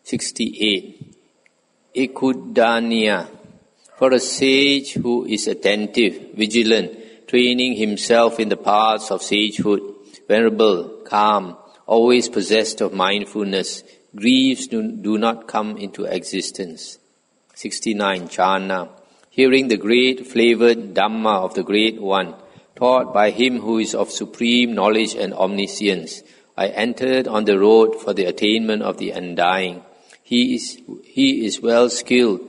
68. Ikuddaniya. For a sage who is attentive, vigilant, training himself in the paths of sagehood, venerable, calm, always possessed of mindfulness, griefs do not come into existence. 69. Chana. Hearing the great flavored Dhamma of the Great One, taught by him who is of supreme knowledge and omniscience, I entered on the road for the attainment of the undying. He is well skilled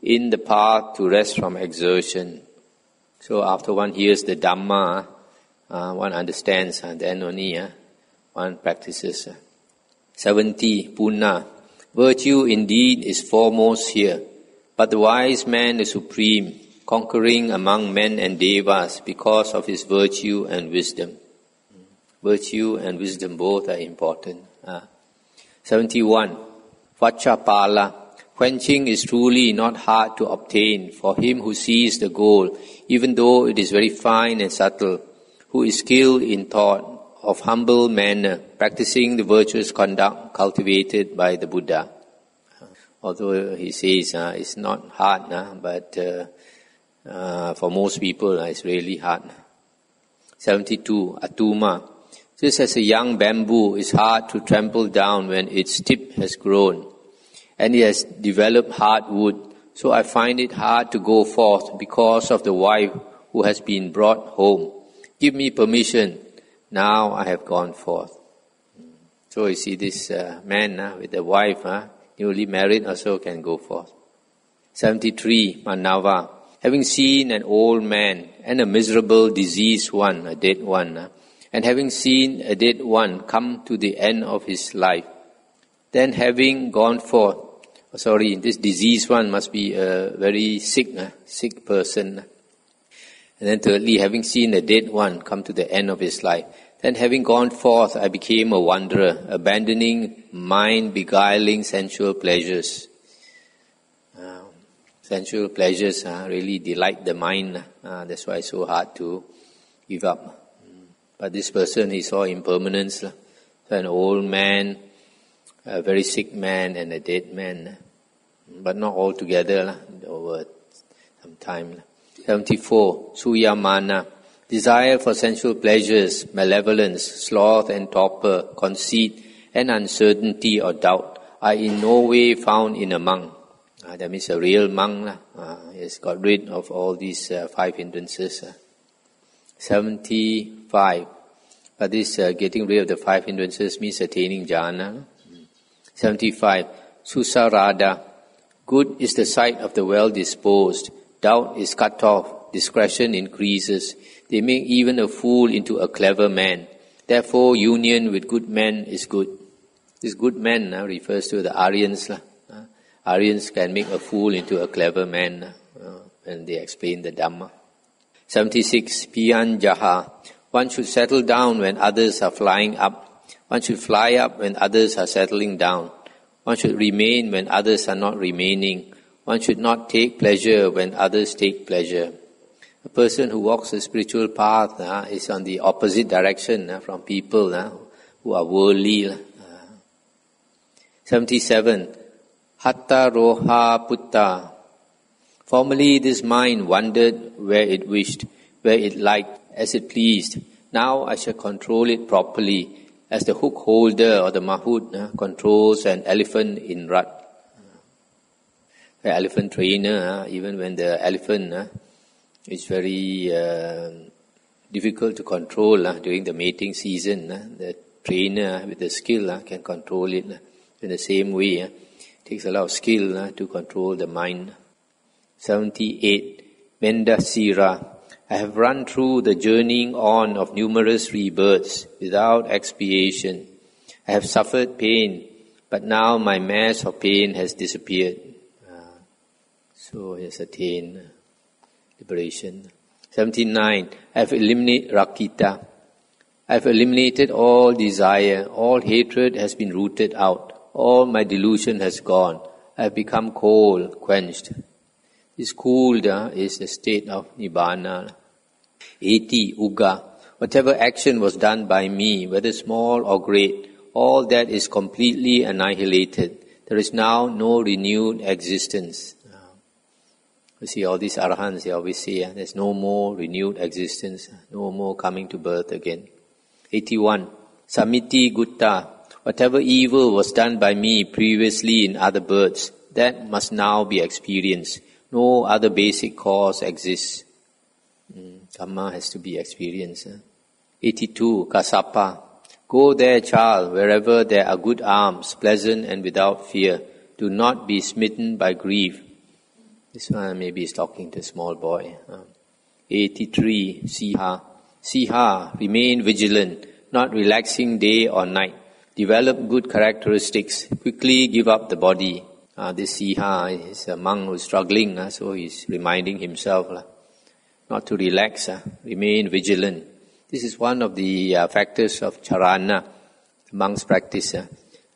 in the path to rest from exertion. So after one hears the Dhamma, one understands, then only one practices. 70. Punna. Virtue indeed is foremost here, but the wise man is supreme, conquering among men and devas because of his virtue and wisdom. Virtue and wisdom both are important. 71. Vachapala. Quenching is truly not hard to obtain for him who sees the goal, even though it is very fine and subtle, who is skilled in thought, of humble manner, practicing the virtuous conduct cultivated by the Buddha. Although he says it's not hard, but for most people it's really hard. 72. Atuma. Just as a young bamboo is hard to trample down when its tip has grown, and it has developed hard wood, so I find it hard to go forth because of the wife who has been brought home. Give me permission, now I have gone forth. So you see this man with the wife, newly married, also can go forth. 73. Manava. Having seen an old man and a miserable diseased one, a dead one, and having seen a dead one come to the end of his life, then having gone forth, this diseased one must be a very sick person. And then thirdly, having seen a dead one come to the end of his life, then having gone forth, I became a wanderer, abandoning mind-beguiling sensual pleasures. Sensual pleasures really delight the mind. That's why it's so hard to give up. But this person, he saw impermanence. So an old man, a very sick man, and a dead man. But not all together over some time. 74. Suyamana. Desire for sensual pleasures, malevolence, sloth and torpor, conceit and uncertainty or doubt are in no way found in a monk. That means a real monk. He has got rid of all these 5 hindrances. 75. But this getting rid of the 5 hindrances means attaining jhana. 75. Susarada. Good is the sight of the well-disposed. Doubt is cut off. Discretion increases. They make even a fool into a clever man. Therefore, union with good men is good. This good man refers to the Aryans. Aryans can make a fool into a clever man when they explain the Dhamma. 76. Piyan Jaha. One should settle down when others are flying up. One should fly up when others are settling down. One should remain when others are not remaining. One should not take pleasure when others take pleasure. A person who walks the spiritual path is on the opposite direction from people who are worldly. 77. Hatta roha putta. Formerly this mind wandered where it wished, where it liked, as it pleased. Now I shall control it properly, as the hook holder or the mahout controls an elephant in rut. The elephant trainer, even when the elephant is very difficult to control during the mating season, the trainer with the skill can control it. In the same way, it takes a lot of skill to control the mind. 78. Mendasira. I have run through the journeying on of numerous rebirths without expiation. I have suffered pain, but now my mass of pain has disappeared. So he has attained liberation. 79. I have eliminated rakita. I have eliminated all desire. All hatred has been rooted out. All my delusion has gone. I have become cold, quenched. This cooled is the state of nibbana. 80. Uga. Whatever action was done by me, whether small or great, all that is completely annihilated. The There is now no renewed existence. You see all these arahants, they always say, there's no more renewed existence, no more coming to birth again. 81. Samiti Gutta. Whatever evil was done by me previously in other births, that must now be experienced. No other basic cause exists. Karma has to be experienced. 82. Kasapa. Go there, child, wherever there are good alms, pleasant and without fear. Do not be smitten by grief. This one maybe is talking to a small boy. 83. Siha. Siha. Remain vigilant, not relaxing day or night. Develop good characteristics. Quickly give up the body. This Siha is a monk who is struggling, so he's reminding himself not to relax, remain vigilant. This is one of the factors of charana, the monk's practice.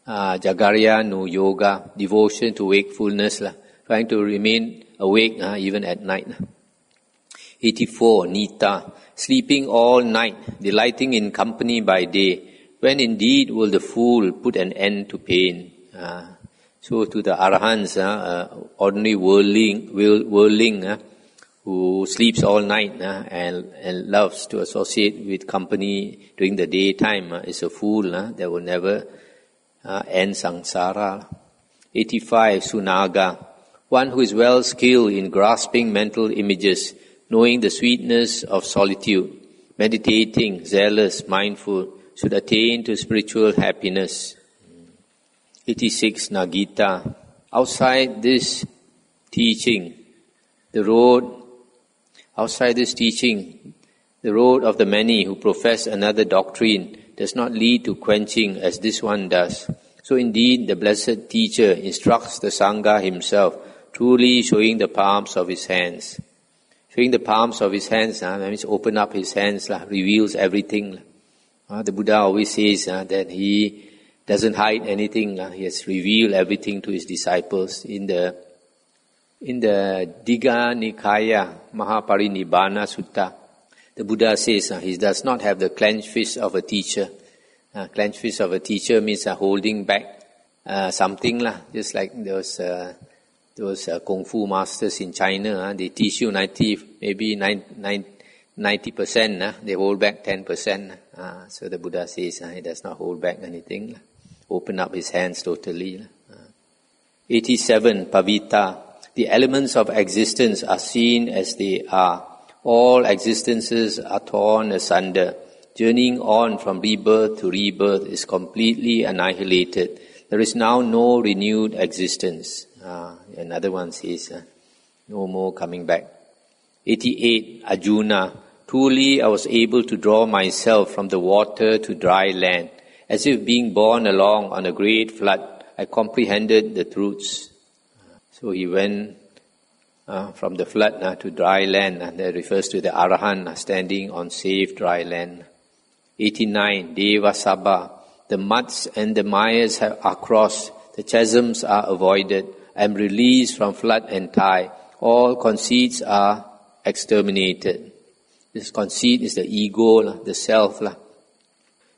Jagarya no yoga, devotion to wakefulness, trying to remain awake even at night. 84. Nita. Sleeping all night, delighting in company by day. When indeed will the fool put an end to pain? So to the arahants, ordinary worldling who sleeps all night and loves to associate with company during the daytime is a fool that will never end samsara. 85. Sunaga. One who is well skilled in grasping mental images, knowing the sweetness of solitude, meditating, zealous, mindful, should attain to spiritual happiness. 86. Nagita. Outside this teaching, the road of the many who profess another doctrine does not lead to quenching as this one does. So indeed, the blessed teacher instructs the Sangha himself, truly showing the palms of his hands. Showing the palms of his hands, that means open up his hands, reveals everything. The Buddha always says that he doesn't hide anything. He has revealed everything to his disciples. In the Digha Nikaya Mahaparinibbana Sutta, the Buddha says he does not have the clenched fist of a teacher. Clenched fist of a teacher means holding back something, just like those Kung Fu masters in China. They teach you 90%, they hold back 10%. So the Buddha says he does not hold back anything. Open up his hands totally. 87. Pavita. The elements of existence are seen as they are. All existences are torn asunder. Journeying on from rebirth to rebirth is completely annihilated. There is now no renewed existence. Another one says, no more coming back. 88. Arjuna. Truly I was able to draw myself from the water to dry land. As if being borne along on a great flood, I comprehended the truths. So he went from the flood to dry land, and that refers to the Arahant standing on safe dry land. 89. Deva Sabha. The muds and the mires are crossed, the chasms are avoided. I am released from flood and tide. All conceits are exterminated. This conceit is the ego, the self,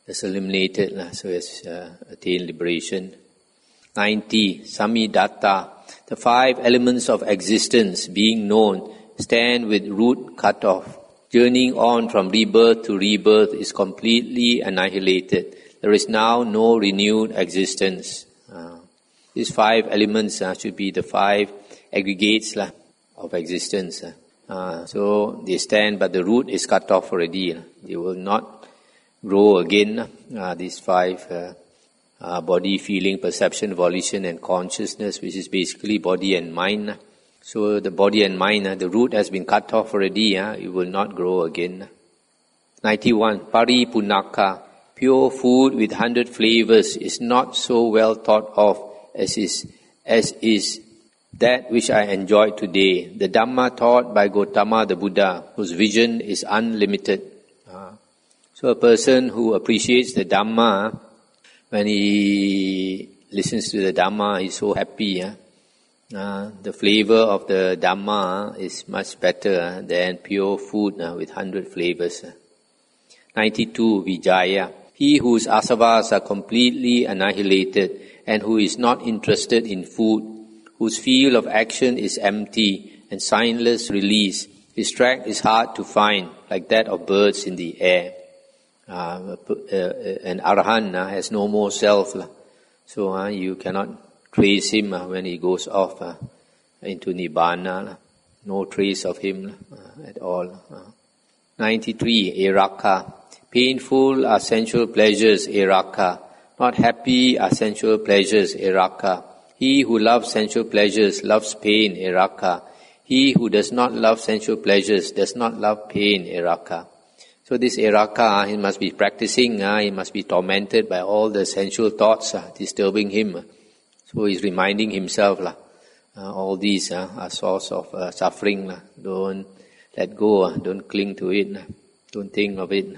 that's eliminated, so it's attained liberation. 90. Samidatta. The 5 elements of existence, being known, stand with root cut off. Journeying on from rebirth to rebirth is completely annihilated. There is now no renewed existence. These 5 elements should be the 5 aggregates of existence. So they stand, but the root is cut off already. They will not grow again. These 5 body, feeling, perception, volition and consciousness, which is basically body and mind. So the body and mind, the root has been cut off already. It will not grow again. 91. Paripunaka. Pure food with 100 flavors is not so well thought of as is that which I enjoy today. The Dhamma taught by Gautama the Buddha, whose vision is unlimited. So a person who appreciates the Dhamma, when he listens to the Dhamma, he's so happy. The flavor of the Dhamma is much better than pure food with 100 flavors. 92. Vijaya. He whose asavas are completely annihilated and who is not interested in food, whose field of action is empty and signless release, his track is hard to find, like that of birds in the air. An arahant has no more self, so you cannot trace him when he goes off into nibbana. No trace of him at all. 93. Eraka. Painful are sensual pleasures, eraka. Not happy are sensual pleasures, eraka. He who loves sensual pleasures loves pain, eraka. He who does not love sensual pleasures does not love pain, eraka. So this eraka, he must be practicing, he must be tormented by all the sensual thoughts disturbing him. So he's reminding himself, all these are source of suffering. Don't let go, don't cling to it, don't think of it.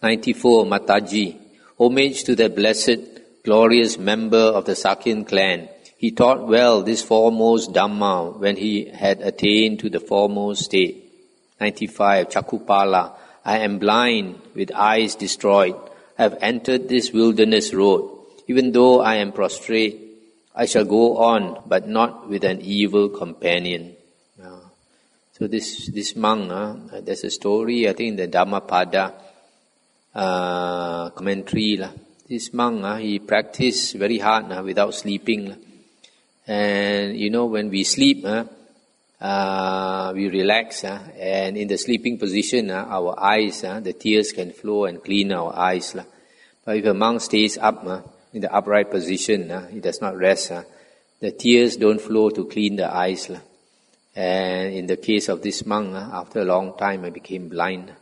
94. Mataji. Homage to the blessed, glorious member of the Sakyan clan. He taught well this foremost Dhamma when he had attained to the foremost state. 95. Chakupala. I am blind, with eyes destroyed. I have entered this wilderness road. Even though I am prostrate, I shall go on, but not with an evil companion. So this monk, there's a story, I think in the Dhammapada commentary. This monk, he practiced very hard without sleeping. And when we sleep, we relax, and in the sleeping position, our eyes, the tears can flow and clean our eyes. But if a monk stays up in the upright position, he does not rest, the tears don't flow to clean the eyes. And in the case of this monk, after a long time, I became blind.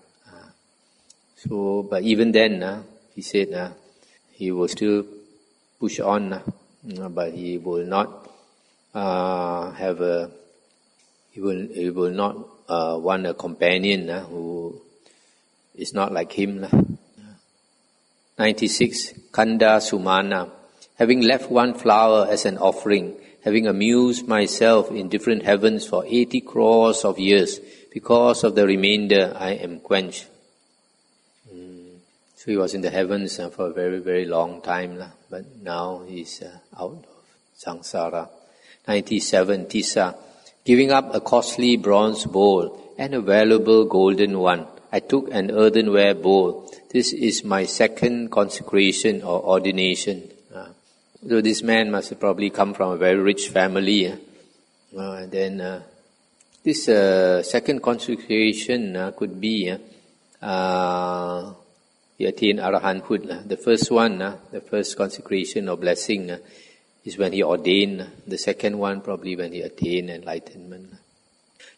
But even then, he said he will still push on, but he will not he will not want a companion who is not like him. 96. Kanda Sumana. Having left one flower as an offering, having amused myself in different heavens for 80 crores of years, because of the remainder I am quenched. So he was in the heavens for a very, very long time, but now he's out of samsara. 97. Tissa. Giving up a costly bronze bowl and a valuable golden one, I took an earthenware bowl. This is my second consecration or ordination. So this man must have probably come from a very rich family. This second consecration could be he attained arahanthood. The first one, the first consecration or blessing, is when he ordained. The second one probably when he attained enlightenment.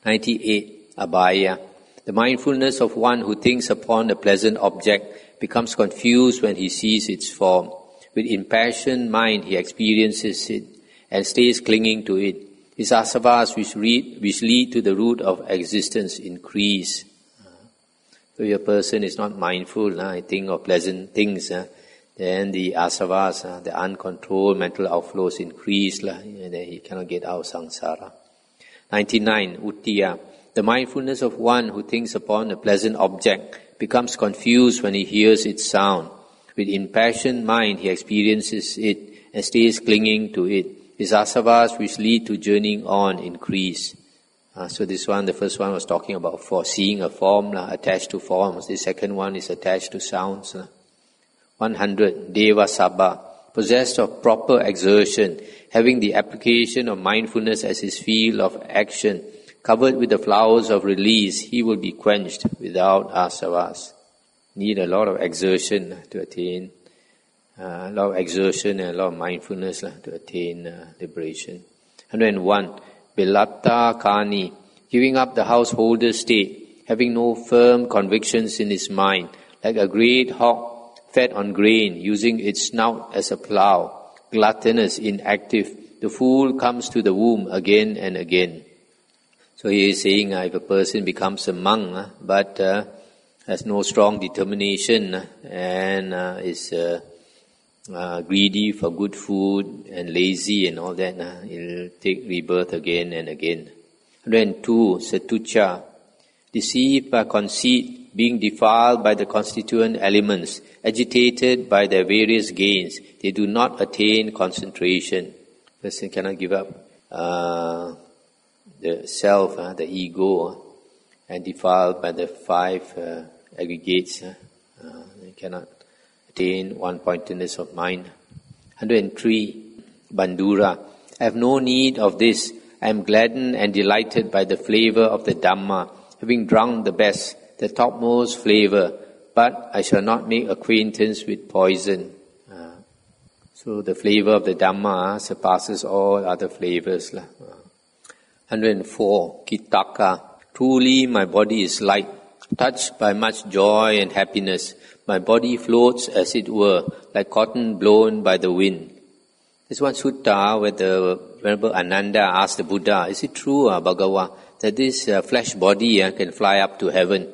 98. Abhaya. The mindfulness of one who thinks upon a pleasant object becomes confused when he sees its form. With impassioned mind he experiences it and stays clinging to it. His asavas which lead to the root of existence increase. So if a person is not mindful, I think of pleasant things, then the asavas, the uncontrolled mental outflows increase, and then he cannot get out of samsara. 99. Uttiya. The mindfulness of one who thinks upon a pleasant object becomes confused when he hears its sound. With impassioned mind he experiences it and stays clinging to it. His asavas which lead to journeying on increase. So this one, the first one was talking about seeing a form, attached to forms. The second one is attached to sounds. 100. Deva Sabha. Possessed of proper exertion, having the application of mindfulness as his field of action, covered with the flowers of release, he will be quenched without asavas. Need a lot of exertion to attain, a lot of exertion and a lot of mindfulness to attain liberation. 101. Belatta Kani. Giving up the householder state, having no firm convictions in his mind, like a great hawk fed on grain, using its snout as a plough, gluttonous, inactive, the fool comes to the womb again and again. So he is saying if a person becomes a monk, but has no strong determination and is greedy for good food and lazy and all that, he'll take rebirth again and again. 102. Satucha. Deceived by conceit, being defiled by the constituent elements, agitated by their various gains, they do not attain concentration. Person cannot give up the self, the ego, and defiled by the five aggregates. They cannot attain one-pointedness of mind. 103. Bandura. I have no need of this. I am gladdened and delighted by the flavor of the Dhamma, having drunk the best, the topmost flavor, but I shall not make acquaintance with poison. So the flavor of the Dhamma surpasses all other flavors. 104. Khuddaka. Truly my body is light, touched by much joy and happiness. My body floats, as it were, like cotton blown by the wind. There's one sutta where the Venerable Ananda asked the Buddha, is it true, Bhagava, that this flesh body can fly up to heaven?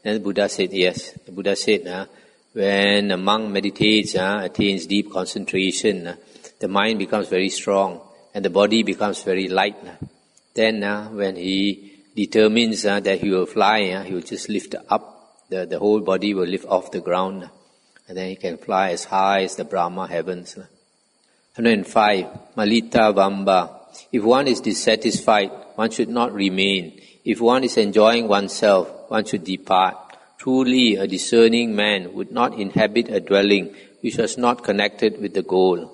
And the Buddha said, yes. The Buddha said, when a monk meditates, attains deep concentration, the mind becomes very strong and the body becomes very light. Then when he determines that he will fly, he will just lift up, the whole body will lift off the ground, and then he can fly as high as the Brahma heavens. 105. Malita Vamba. If one is dissatisfied, one should not remain. If one is enjoying oneself, one should depart. Truly, a discerning man would not inhabit a dwelling which was not connected with the goal.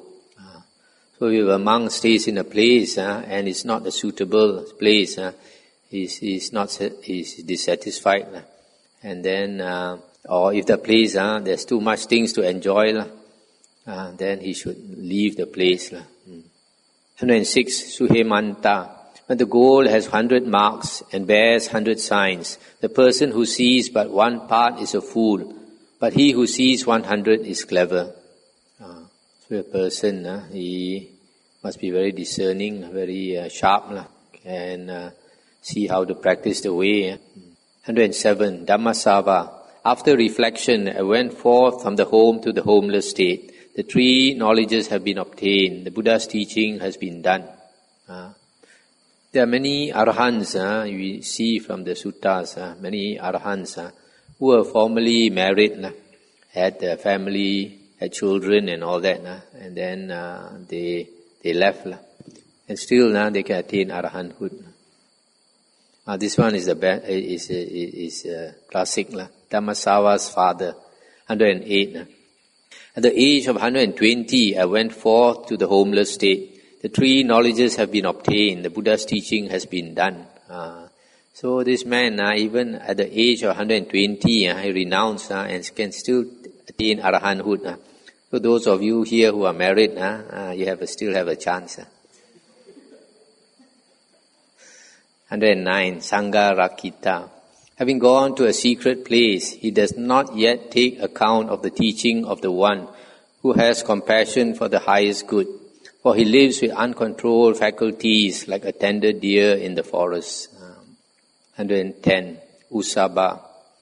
So if a monk stays in a place and it's not a suitable place, he's dissatisfied. And then, or if the place, there's too much things to enjoy, then he should leave the place. 106. Suhemanta. When the goal has 100 marks and bears 100 signs, the person who sees but one part is a fool, but he who sees 100 is clever. So a person, he must be very discerning, very sharp, and see how to practice the way. 107. Dhammasava. After reflection, I went forth from the home to the homeless state. The three knowledges have been obtained. The Buddha's teaching has been done. There are many arahants, we see from the suttas, many arahants who were formerly married, had a family, had children and all that, and then they left, and still they can attain arahanthood. This one is classic, Dhammasava's father, 108. At the age of 120, I went forth to the homeless state. The three knowledges have been obtained. The Buddha's teaching has been done. So this man, even at the age of 120, he renounced and can still attain arahanthood. So those of you here who are married, you still have a chance. 109. Sangha Rakita. Having gone to a secret place, he does not yet take account of the teaching of the one who has compassion for the highest good. For he lives with uncontrolled faculties like a tender deer in the forest. 110. Usaba.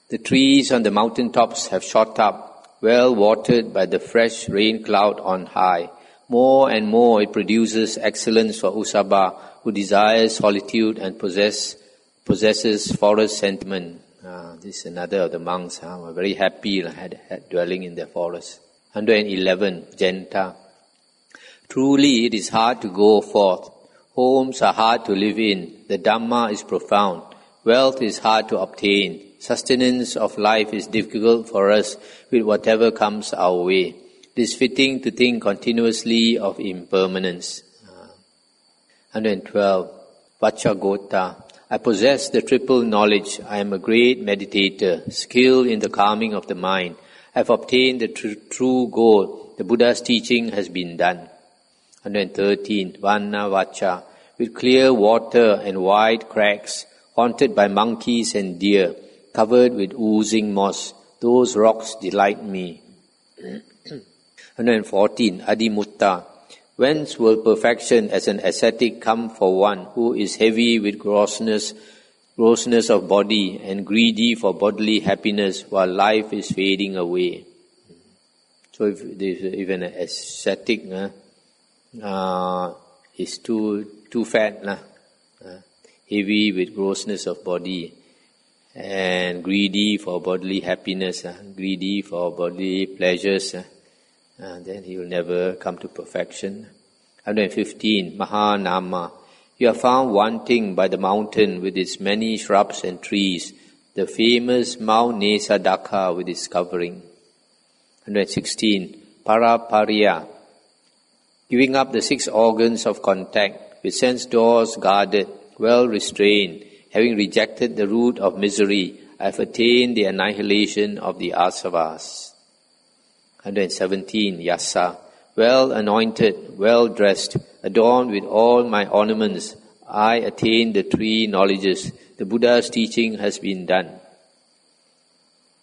The trees on the mountain tops have shot up, well watered by the fresh rain cloud on high. More and more it produces excellence for Usaba, who desires solitude and possesses forest sentiment. This is another of the monks who were very happy had dwelling in the forest. 111. Jenta. Truly it is hard to go forth. Homes are hard to live in. The Dhamma is profound. Wealth is hard to obtain. Sustenance of life is difficult for us with whatever comes our way. It is fitting to think continuously of impermanence. 112. Vachagota. I possess the triple knowledge. I am a great meditator, skilled in the calming of the mind. I have obtained the true goal. The Buddha's teaching has been done. 113. Vana Vacha. With clear water and wide cracks, haunted by monkeys and deer, covered with oozing moss, those rocks delight me. 114. Adimutta. Whence will perfection as an ascetic come for one who is heavy with grossness of body and greedy for bodily happiness while life is fading away? So if an ascetic is too fat, heavy with grossness of body, and greedy for bodily happiness, greedy for bodily pleasures, then he will never come to perfection. 115. Mahanama. You are found wanting by the mountain with its many shrubs and trees, the famous Mount Nesadaka with its covering. 116. Parapariya. Giving up the 6 organs of contact, with sense doors guarded, well restrained, having rejected the root of misery, I have attained the annihilation of the asavas. 117. Yasa. Well anointed, well dressed, adorned with all my ornaments, I attained the 3 knowledges. The Buddha's teaching has been done.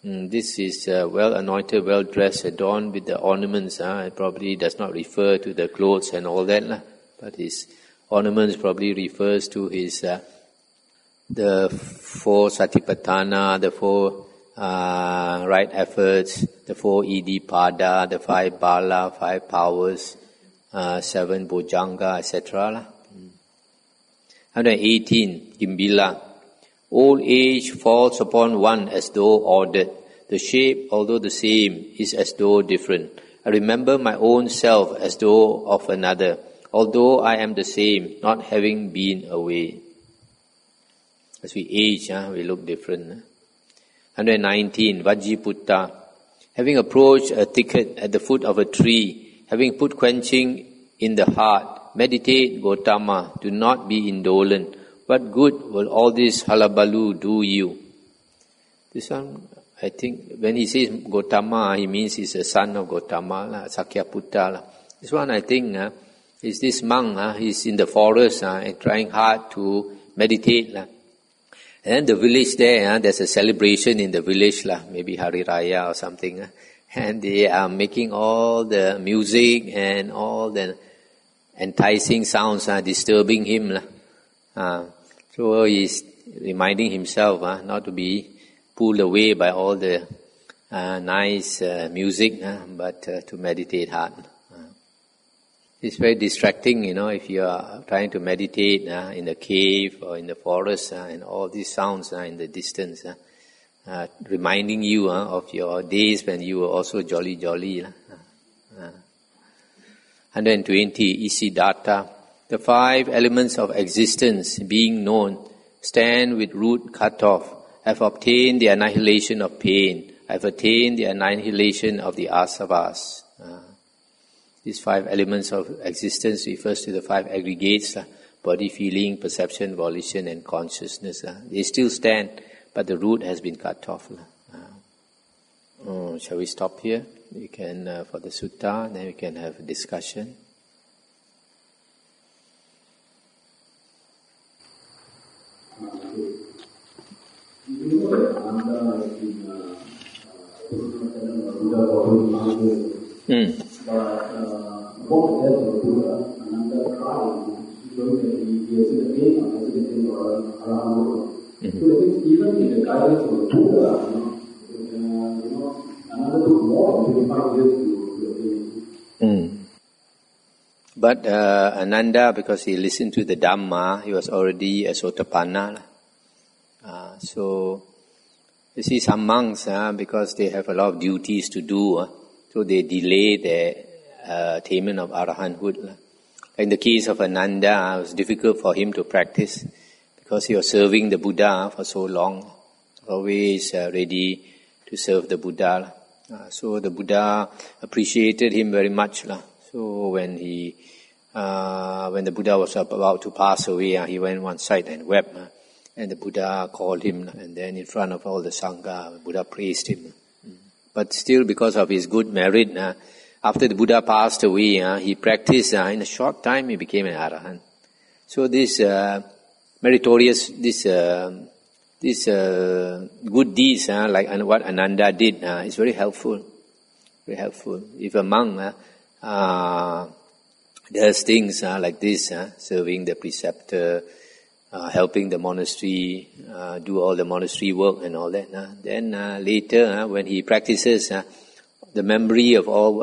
This is well anointed, well dressed, adorned with the ornaments. It probably does not refer to the clothes and all that, but his ornaments probably refers to his the 4 satipatthana, the 4 right efforts, the 4 iddhipada, the 5 bala, 5 powers, 7 bojjhanga, etc. 118. Gimbila. Old age falls upon one as though ordered. The shape, although the same, is as though different. I remember my own self as though of another, although I am the same, not having been away. As we age, we look different. 119. Vajjiputta. Having approached a thicket at the foot of a tree, having put quenching in the heart, meditate, Gotama, do not be indolent. What good will all this halabalu do you? This one, I think, when he says Gotama, he means he's a son of Gotama, Sakyaputta. This one, I think, is this monk, he's in the forest and trying hard to meditate. And then the village there, there's a celebration in the village, maybe Hari Raya or something. And they are making all the music and all the enticing sounds disturbing him. So he's reminding himself not to be pulled away by all the nice music, but to meditate hard. It's very distracting, if you are trying to meditate in a cave or in the forest and all these sounds in the distance, reminding you of your days when you were also jolly. 120. Isiddhata. The 5 elements of existence, being known, stand with root cut off. I have obtained the annihilation of pain. I have attained the annihilation of the asavas. These 5 elements of existence refers to the 5 aggregates, body, feeling, perception, volition and consciousness. They still stand, but the root has been cut off. Shall we stop here? We can, for the sutta, then we can have a discussion. Even in the guidance of the Buddha, another took more than 25 years to But Ananda, because he listened to the Dhamma, he was already a Sotapanna. So you see some monks, because they have a lot of duties to do, so they delay their attainment of arahanthood. In the case of Ananda, it was difficult for him to practice because he was serving the Buddha for so long, always ready to serve the Buddha. So the Buddha appreciated him very much. So when the Buddha was about to pass away, he went one side and wept. And the Buddha called him, and then in front of all the Sangha, the Buddha praised him. But still, because of his good merit, after the Buddha passed away, he practiced, in a short time he became an Arahant. So this meritorious, this good deeds, like what Ananda did, is very helpful. Very helpful. If a monk does things like this, serving the preceptor, helping the monastery, do all the monastery work and all that, then later, when he practices, the memory of all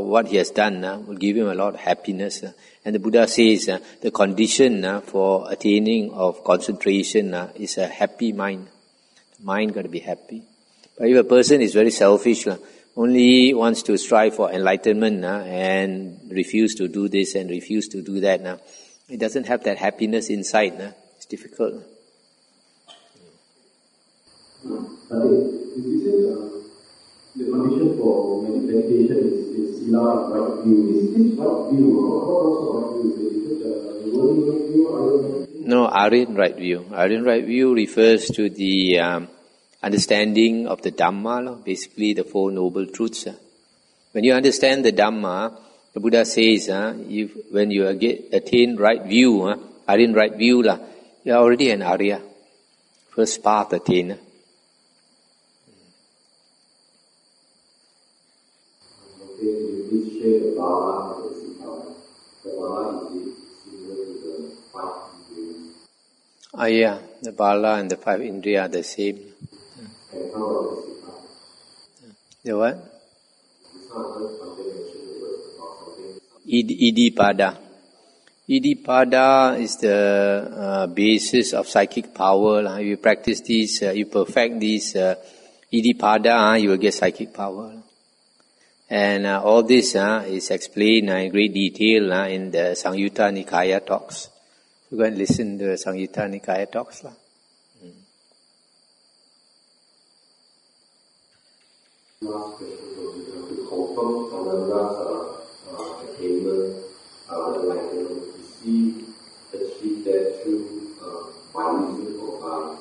what he has done will give him a lot of happiness. And the Buddha says the condition for attaining of concentration is a happy mind. Mind got to be happy. But if a person is very selfish, only wants to strive for enlightenment and refuse to do this and refuse to do that, it doesn't have that happiness inside. It's difficult. I think the condition for meditation is sila and right view. Is this right view? What sort of right view? Is it the worldly right view or No, Aryan right view. Aryan right view refers to the understanding of the Dhamma, basically the Four Noble Truths. When you understand the Dhamma, the Buddha says, when you attain right view, Aryan right view, you are already an Arya. First path attained. Yeah, the Bala and the 5 Indriya are the same. The what? Iddhipada. Iddhipada is the basis of psychic power. You practice this, you perfect this Iddhipada, you will get psychic power. And all this is explained in great detail in the Samyutta Nikaya talks. You go and listen to the Samyutta Nikaya talks. Last question to confirm Ananda's attainment, enlightenment. Is he achieved that through by reason or by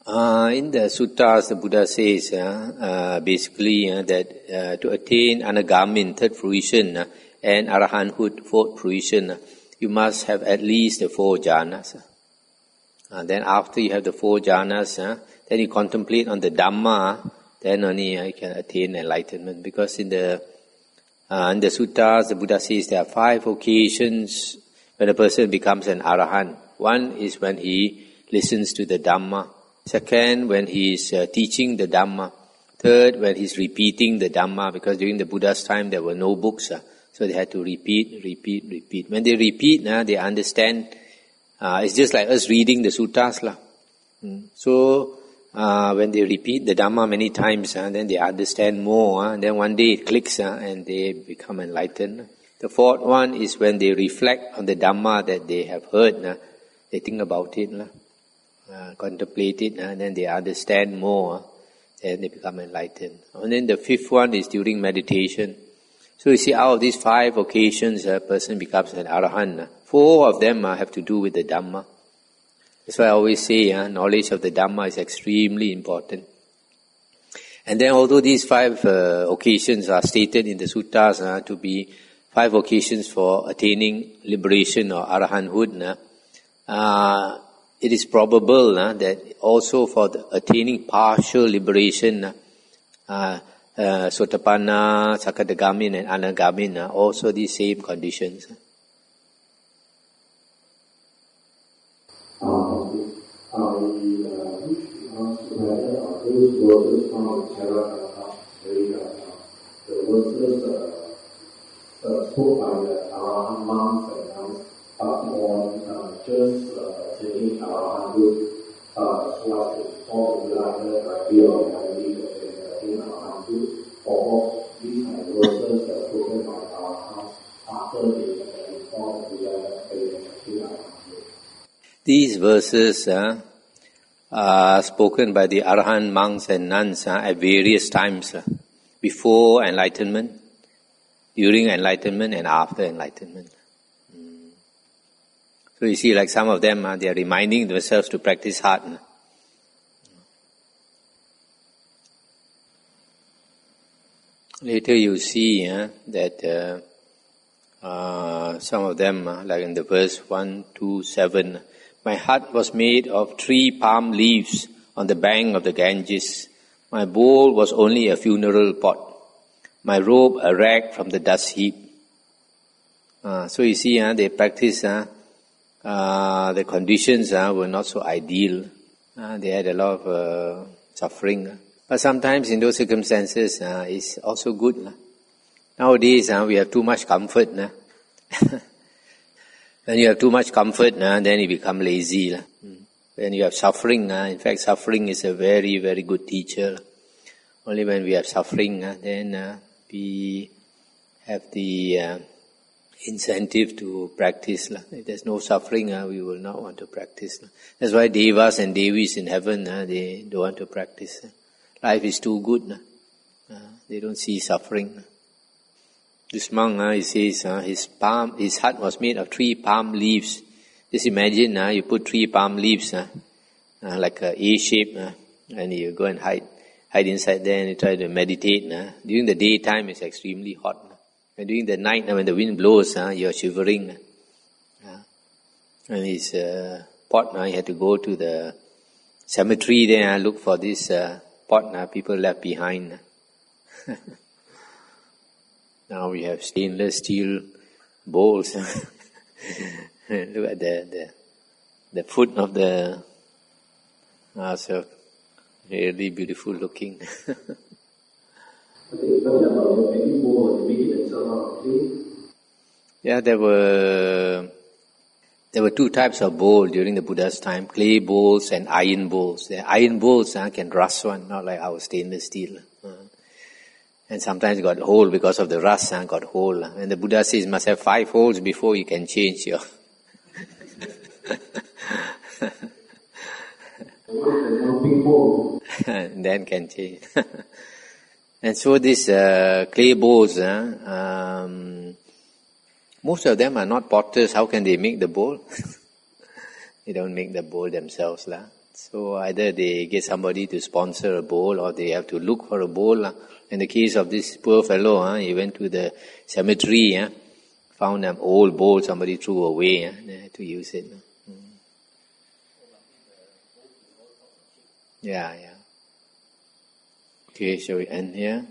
samadhi? In the suttas, the Buddha says basically that to attain anagamin, third fruition, and arahanthood, fourth fruition, you must have at least the 4 jhanas. Then after you have the 4 jhanas, then you contemplate on the Dhamma, then only you can attain enlightenment. Because in the suttas, the Buddha says there are 5 occasions when a person becomes an arahant. One is when he listens to the Dhamma. Second, when he is teaching the Dhamma. Third, when he is repeating the Dhamma, because during the Buddha's time there were no books. So they had to repeat. When they repeat, they understand. It's just like us reading the suttas. So when they repeat the Dhamma many times, then they understand more. And then one day it clicks and they become enlightened. The fourth one is when they reflect on the Dhamma that they have heard. They think about it, contemplate it, and then they understand more. Then they become enlightened. And then the fifth one is during meditation. So you see, out of these 5 occasions, a person becomes an arahant. 4 of them have to do with the Dhamma. That's why I always say knowledge of the Dhamma is extremely important. And then although these 5 occasions are stated in the suttas to be 5 occasions for attaining liberation or arahanthood, it is probable that also for attaining partial liberation, Sotapanna, Sakadagamin and Anagamin also the same conditions. Those verses from Theragatha, the verses spoke by the Arahant monks and nuns on just taking Arahanthood so as to fall the idea of Arahanthood, or these verses spoken by Arahants after they fall the Arahanthood. These verses are spoken by the Arahant monks and nuns at various times, before enlightenment, during enlightenment, and after enlightenment. So you see, like some of them, they are reminding themselves to practice hard. Later you see that some of them, like in the verse 127, my hut was made of 3 palm leaves on the bank of the Ganges. My bowl was only a funeral pot. My robe a rag from the dust heap. So you see, they practice, the conditions were not so ideal. They had a lot of suffering. But sometimes in those circumstances, it's also good. Nowadays, we have too much comfort. When you have too much comfort, then you become lazy. When you have suffering, in fact, suffering is a very, very good teacher. Only when we have suffering, then we have the incentive to practice. If there's no suffering, we will not want to practice. That's why Devas and Devis in heaven, they don't want to practice. Life is too good. They don't see suffering. This monk, he says, his hut was made of 3 palm leaves. Just imagine, you put 3 palm leaves, like a A shape, and you go and hide inside there and you try to meditate. During the daytime, it's extremely hot. And during the night, when the wind blows, you're shivering. And his pot, he had to go to the cemetery there, look for this pot people left behind. Now we have stainless steel bowls. Look at the foot of the so really beautiful looking. Yeah, there were 2 types of bowl during the Buddha's time: clay bowls and iron bowls. The iron bowls can rust one, not like our stainless steel. And sometimes got hole because of the rust, got hole. And the Buddha says must have 5 holes before you can change your. Then can change. And so these clay bowls, most of them are not potters. How can they make the bowl? They don't make the bowl themselves. So either they get somebody to sponsor a bowl or they have to look for a bowl. In the case of this poor fellow, he went to the cemetery, found an old bowl somebody threw away, they had to use it. Yeah. Okay, shall we end here?